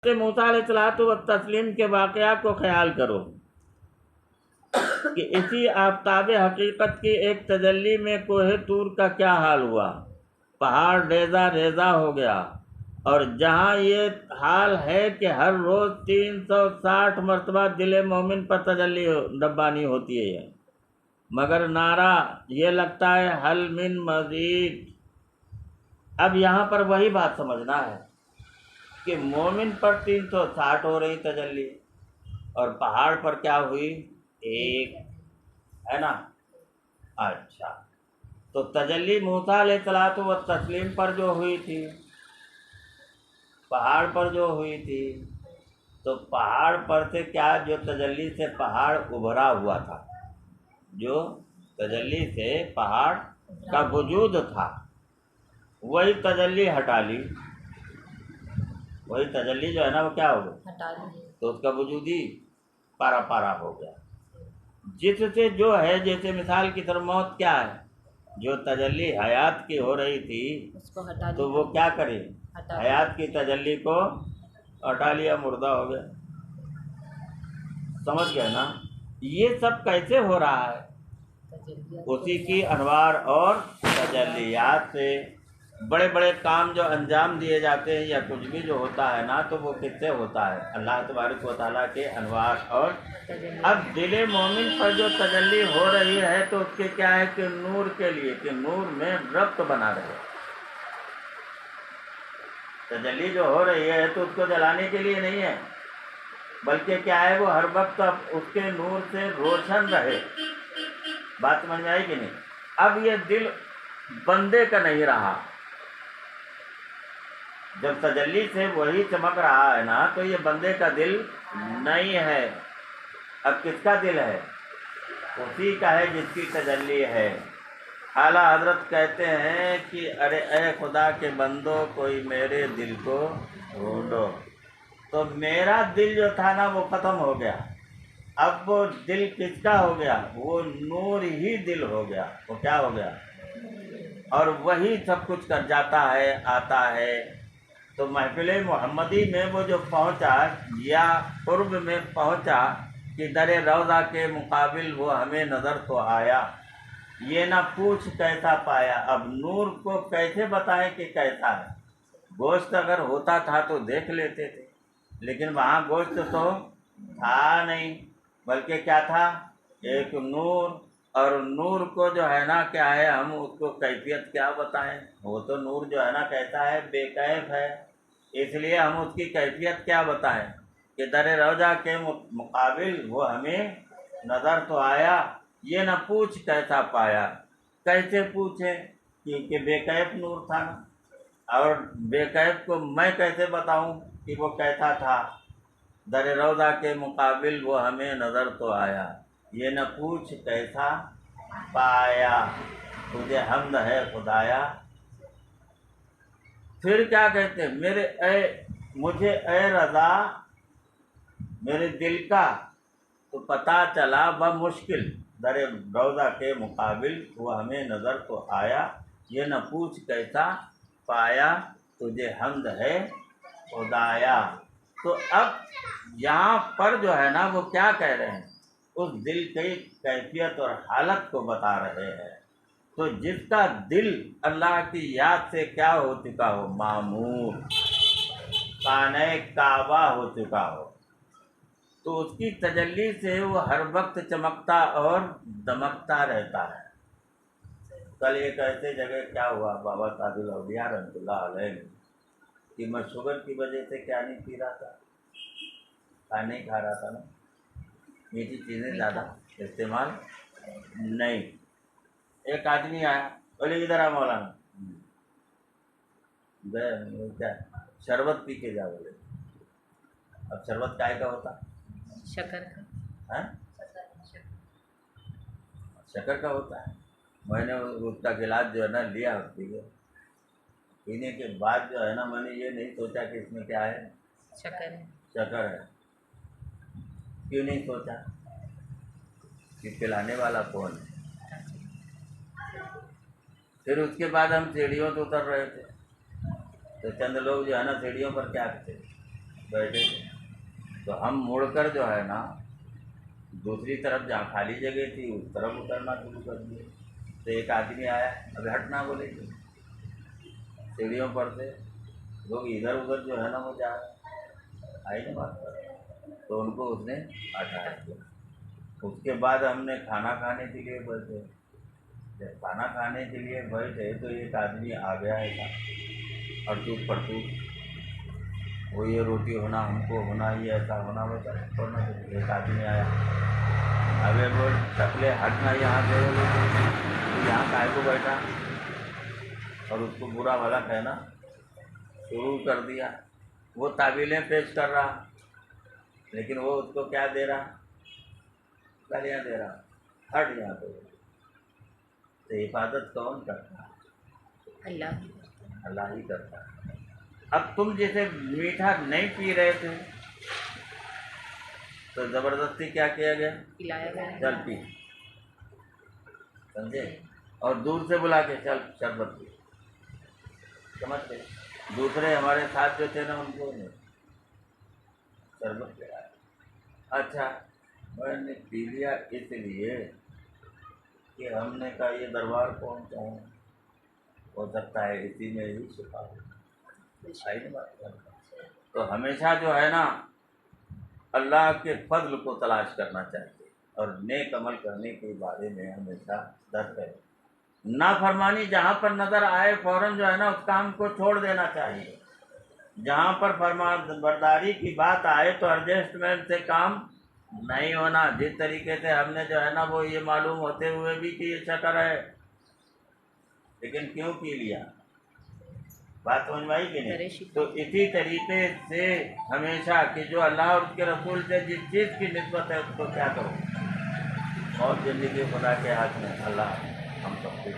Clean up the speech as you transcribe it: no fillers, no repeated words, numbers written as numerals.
मूसा अलैहिस्सलातु व तस्लीम के वाक़या को ख्याल करो कि इसी आफ़ताब हकीकत की एक तजल्ली में कोहे तूर का क्या हाल हुआ। पहाड़ रेजा रेजा हो गया, और जहाँ ये हाल है कि हर रोज़ 360 मरतबा दिल मोमिन पर तजल्ली रब्बानी होती है, मगर नारा ये लगता है हल मिन मज़ीद। अब यहाँ पर वही बात समझना है कि मोमिन पर 360 हो रही तजल्ली, और पहाड़ पर क्या हुई? एक, है ना। अच्छा, तो तजल्ली मूसा अलैहिस्सलातु व तस्लीम पर जो हुई थी, पहाड़ पर जो हुई थी, तो पहाड़ पर से क्या, जो तजल्ली से पहाड़ उभरा हुआ था, जो तजल्ली से पहाड़ का वजूद था, वही तजल्ली हटा ली। वही तजल्ली जो है ना, वो क्या हो गई? हटा ली। तो उसका वजूद ही पारा पारा हो गया। जिससे जो है, जैसे मिसाल की तरफ मौत क्या है, जो तजल्ली हयात की हो रही थी उसको हटा तो लिया। वो क्या करे? हटा हयात की तजल्ली को हटा लिया, मुर्दा हो गया। समझ गए ना? ये सब कैसे हो रहा है? उसी की अनवार और तजल्लियात से। बड़े बड़े काम जो अंजाम दिए जाते हैं या कुछ भी जो होता है ना, तो वो किससे होता है? अल्लाह तबारक व तआला के अनवार और। अब दिल मोमिन पर जो तजल्ली हो रही है, तो उसके क्या है कि नूर के लिए, कि नूर में रब्त बना रहे। तजल्ली जो हो रही है तो उसको जलाने के लिए नहीं है, बल्कि क्या है, वो हर वक्त उसके नूर से रोशन रहे। बात समझ में आई कि नहीं? अब ये दिल बंदे का नहीं रहा। जब तजल्ली से वही चमक रहा है ना, तो ये बंदे का दिल नहीं है। अब किसका दिल है? उसी का है जिसकी तजल्ली है। आला हजरत कहते हैं कि अरे ए खुदा के बंदो, कोई मेरे दिल को ढूंढो। तो मेरा दिल जो था ना, वो ख़त्म हो गया। अब वो दिल किसका हो गया? वो नूर ही दिल हो गया। वो क्या हो गया? और वही सब कुछ कर जाता है, आता है। तो महफिल मोहम्मदी में वो जो पहुंचा, या कुर्ब में पहुंचा कि दर रौज़ा के मुकाबिल वो हमें नज़र तो आया, ये ना पूछ कैसा पाया। अब नूर को कैसे बताएं कि कैसा है? गोश्त अगर होता था तो देख लेते थे, लेकिन वहाँ गोश्त तो था नहीं, बल्कि क्या था? एक नूर। और नूर को जो है ना, क्या है, हम उसको कैफियत क्या बताएं? वो तो नूर जो है ना, कैसा है? बेकैफ है। इसलिए हम उसकी कैफियत क्या बताएं कि दर रौजा के मुकाबिल वो हमें नज़र तो आया, ये न पूछ कैसा पाया। कैसे पूछे कि बेकैफ नूर था, और बेकैफ को मैं कैसे बताऊं कि वो कैसा था? दर रौजा के मुकाबिल वो हमें नज़र तो आया, ये न पूछ कैसा पाया, तुझे हमद है खुदाया। फिर क्या कहते हैं? मुझे ए रज़ा, मेरे दिल का तो पता चला बमुश्किल, दर रौज़ा के मुकाबिल वो हमें नज़र तो आया, ये न पूछ कैसा पाया, तुझे हमद है खुदाया। तो अब यहाँ पर जो है ना, वो क्या कह रहे हैं? उस दिल की कैफियत और हालत को बता रहे हैं। तो जिसका दिल अल्लाह की याद से क्या हो चुका हो? मामूर, खाने काबा हो चुका हो, तो उसकी तजल्ली से वो हर वक्त चमकता और दमकता रहता है। कल एक ऐसे जगह क्या हुआ, बाबा सादुल औलिया रहमतुल्लाह अलैह, कि मैं शुगर की वजह से क्या नहीं पी रहा था, नहीं खा रहा था ना, मीठी चीज़ें ज़्यादा इस्तेमाल नहीं। एक आदमी आया, बोले इधर आ मौलाना, गए क्या, शरबत पी के जा। बोले अब शरबत काय का होता शक्कर का है? शक्कर का होता है। मैंने उसका गिलास जो है ना लिया, पीने के बाद जो है ना, मैंने ये नहीं सोचा कि इसमें क्या है, शक्कर है। शक्कर है। क्यों नहीं सोचा? कि पिलाने वाला कौन है? फिर उसके बाद हम सीढ़ियों से उतर रहे थे, तो चंद लोग जो है ना सीढ़ियों पर क्या थे, बैठे थे, तो हम मुड़कर जो है ना दूसरी तरफ जहाँ खाली जगह थी उस तरफ उतरना शुरू कर दिए। तो एक आदमी आया, अभी हटना बोले कि सीढ़ियों पर से लोग इधर उधर जो है ना वो जा आई ना बात कर, तो उनको उसने हटाया दिया। उसके बाद हमने खाना खाने के लिए बैठे। जब खाना खाने के लिए बैठे तो एक आदमी आ गया ऐसा अड़तूत पड़तूत, वो ये रोटी होना हमको होना, ये ऐसा होना वैसा करना। तो एक आदमी आया, अबे बोल टकले हटना यहाँ से, तो यहाँ काय को बैठा, और उसको बुरा भला कहना शुरू कर दिया। वो तावीलें पेश कर रहा, लेकिन वो उसको क्या दे रहा, गालियाँ दे रहा, हट यहाँ पे। तो हिफाजत कौन करता? अल्लाह। अल्लाह ही करता। अब तुम जैसे मीठा नहीं पी रहे थे तो ज़बरदस्ती क्या किया गया, पिलाया गया। चल पी, समझे? और दूर से बुला के चल शरबत पी, समझते? दूसरे हमारे साथ जो थे ना उनको नहीं शरबत पिलाया। अच्छा, मैंने पी लिया इसलिए कि हमने कहा ये दरबार कौन सा है, हो सकता है इसी में ही छिपा हो। आई ना बात? तो हमेशा जो है ना अल्लाह के फजल को तलाश करना चाहिए और नेक अमल करने के बारे में हमेशा डर है। नाफरमानी जहाँ पर नज़र आए फ़ौरन जो है ना उस काम को छोड़ देना चाहिए। जहाँ पर फरमाबरदारी की बात आए तो एडजस्टमेंट से काम नहीं होना। जिस तरीके से हमने जो है ना वो ये मालूम होते हुए भी कि ये शक्कर है, लेकिन क्यों पी लिया, बात समझ में आई कि नहीं? तो इसी तरीके से हमेशा कि जो अल्लाह और उसके रसूल से जिस चीज़ की निस्बत है उसको क्या करो, और ज़िंदगी खुदा के हाथ में। अल्लाह हम सबको